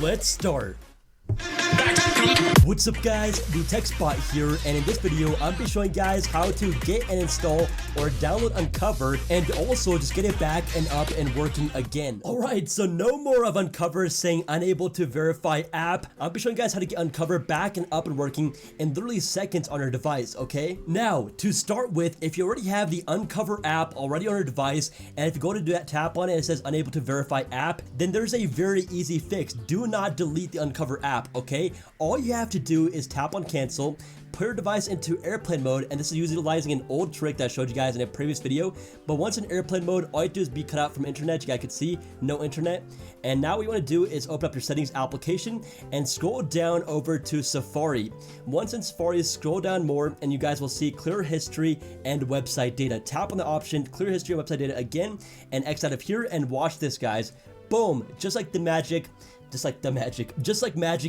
let's start. What's up guys, the Tech Spot here, and in this video I'm be showing guys how to get and install or download Unc0ver and also just get it back and up and working again. Alright, so no more of Unc0ver saying unable to verify app. I'll be showing guys how to get Unc0ver back and up and working in literally seconds on your device, okay? Now, to start with, if you already have the Unc0ver app already on your device, and if you go to do that, tap on it and it says unable to verify app, then there's a very easy fix. Do not delete the Unc0ver app, okay? All you have to do is tap on cancel, put your device into airplane mode, and this is utilizing an old trick that I showed you guys in a previous video. But once in airplane mode, all you do is be cut out from internet. You guys can see no internet. And now what you want to do is open up your settings application and scroll down over to Safari. Once in Safari, scroll down more and you guys will see clear history and website data. Tap on the option clear history and website data again and X out of here, and watch this guys. Boom, just like magic,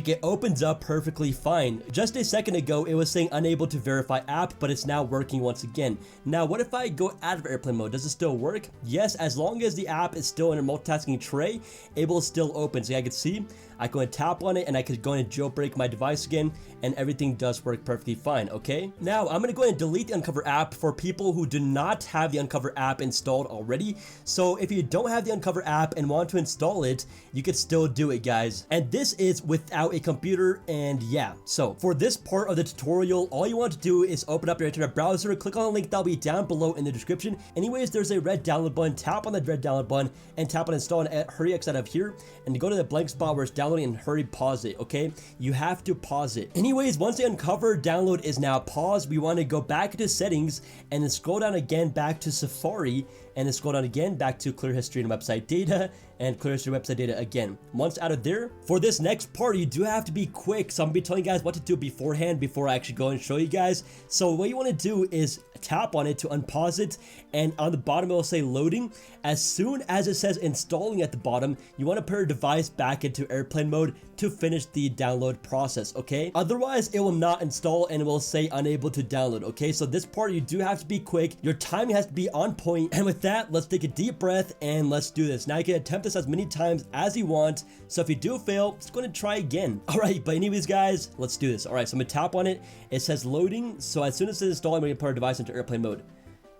it opens up perfectly fine. Just a second ago, it was saying unable to verify app, but it's now working once again. Now, what if I go out of airplane mode? Does it still work? Yes, as long as the app is still in a multitasking tray, it will still open. So I can see, I go and tap on it and I could go and jailbreak my device again, and everything does work perfectly fine, okay? Now, I'm gonna go ahead and delete the Unc0ver app for people who do not have the Unc0ver app installed already. So if you don't have the Unc0ver app and want to install it, you could still do it, guys. And this is without a computer, and yeah. So for this part of the tutorial, all you want to do is open up your internet browser, click on the link that'll be down below in the description. Anyways, there's a red download button, tap on that red download button and tap on install and hurry X out of here and go to the blank spot where it's downloading and hurry pause it, okay? You have to pause it. Anyways, once the Unc0ver download is now paused, we want to go back into settings and then scroll down again back to Safari, and then scroll down again back to clear history and website data, and clear history website data again. Once out of there, for this next part, you do have to be quick. So I'm gonna be telling you guys what to do beforehand before I actually go and show you guys. So what you want to do is tap on it to unpause it, and on the bottom it will say loading. As soon as it says installing at the bottom, you want to put your device back into airplane mode to finish the download process, okay? Otherwise, it will not install and it will say unable to download, okay? So this part, you do have to be quick. Your timing has to be on point. And with that, let's take a deep breath and let's do this. Now you can attempt this as many times as you want. So if you do fail, just go ahead and try again. All right, but anyways, guys, let's do this. All right, so I'm gonna tap on it. It says loading. So as soon as it's installing, I'm gonna put our device into airplane mode.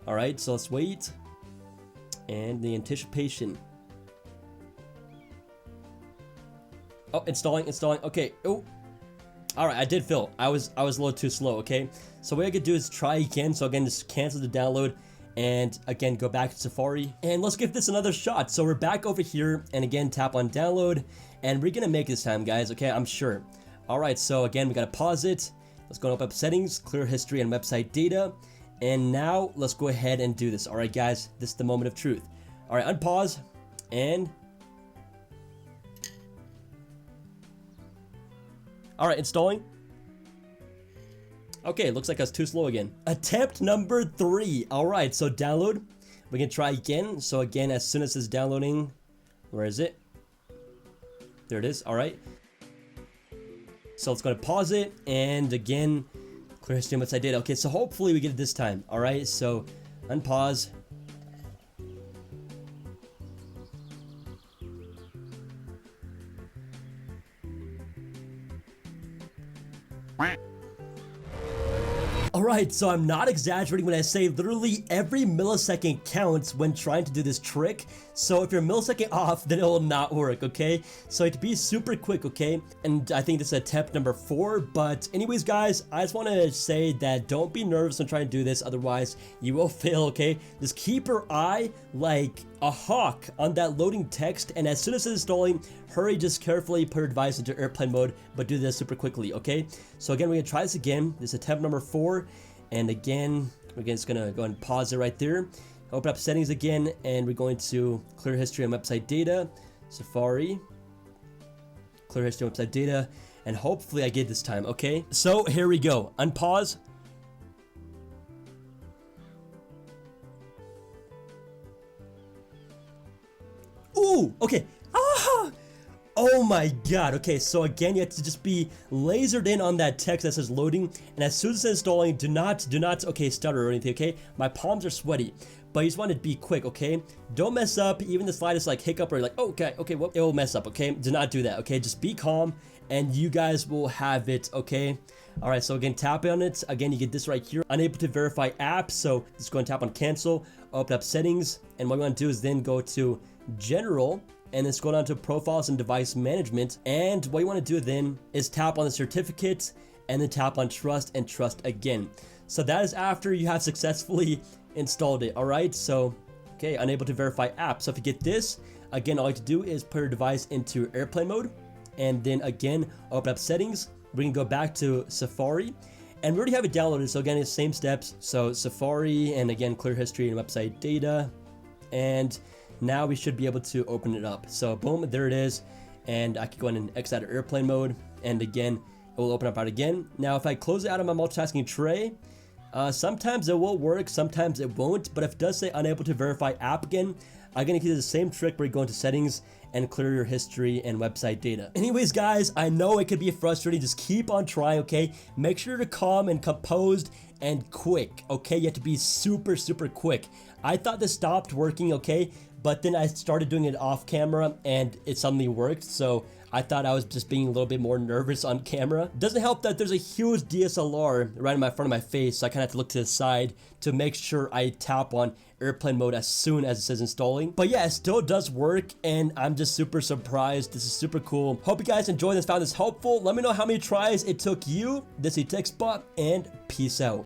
All right, so let's wait. And the anticipation. Oh, installing. Okay. Oh, all right. I did fail. I was a little too slow. Okay. So what I could do is try again. So again, just cancel the download and again go back to Safari and let's give this another shot. So we're back over here and again tap on download and we're gonna make this time, guys. Okay, I'm sure. All right. So again, we gotta pause it. Let's go up settings, clear history and website data, and now let's go ahead and do this. All right, guys. This is the moment of truth. All right, unpause and. All right, installing. Okay, looks like I was too slow again. Attempt number 3. All right, so download. We can try again. So again, as soon as it's downloading, where is it? There it is. All right. So let's go to pause it and again, clear history website data. Okay, so hopefully we get it this time. All right, so unpause. Alright, so I'm not exaggerating when I say literally every millisecond counts when trying to do this trick. So if you're a millisecond off, then it will not work, okay? So you have to be super quick, okay? And I think this is attempt number 4. But anyways, guys, I just want to say that don't be nervous when trying to do this. Otherwise, you will fail, okay? Just keep your eye like a hawk on that loading text. And as soon as it's installing, hurry, just carefully put your device into airplane mode. But do this super quickly, okay? So again, we're going to try this again. This is attempt number 4. And again, we're just going to go and pause it right there. Open up settings again, and we're going to clear history and website data, Safari, clear history and website data, and hopefully I get this time, okay? So here we go. Unpause. Ooh, okay. Ah! Oh my god. Okay, so again, you have to just be lasered in on that text that says loading, and as soon as it's installing, do not okay, stutter or anything, okay? My palms are sweaty. but you just want to be quick, okay? Don't mess up. Even the slightest like hiccup or like, okay, well, it will mess up, okay? Do not do that, okay? Just be calm and you guys will have it, okay? All right, so again, tap on it. Again, you get this right here, unable to verify app. So just go and tap on cancel, open up settings. And what we want to do is then go to general and then scroll down to profiles and device management. And what you want to do then is tap on the certificate and then tap on trust and trust again. So that is after you have successfully installed it. All right, so okay, unable to verify app. So if you get this, again, all you have to do is put your device into airplane mode and then again, open up settings. We can go back to Safari and we already have it downloaded. So again, it's same steps. So Safari and again, clear history and website data. And now we should be able to open it up. So boom, there it is. And I can go in and exit out of airplane mode. And again, it will open up out again. Now, if I close it out of my multitasking tray, sometimes it will work, sometimes it won't. But if it does say unable to verify app again, I'm gonna do the same trick where you go into settings and clear your history and website data. Anyways, guys, I know it could be frustrating. Just keep on trying, okay? Make sure to calm and composed and quick, okay? You have to be super, super quick. I thought this stopped working, okay? But then I started doing it off camera and it suddenly worked. So I thought I was just being a little bit more nervous on camera. Doesn't help that there's a huge DSLR right in my front of my face. So I kind of have to look to the side to make sure I tap on airplane mode as soon as it says installing. But yeah, it still does work and I'm just super surprised. This is super cool. Hope you guys enjoyed this, found this helpful. Let me know how many tries it took you. This is TechSpot and peace out.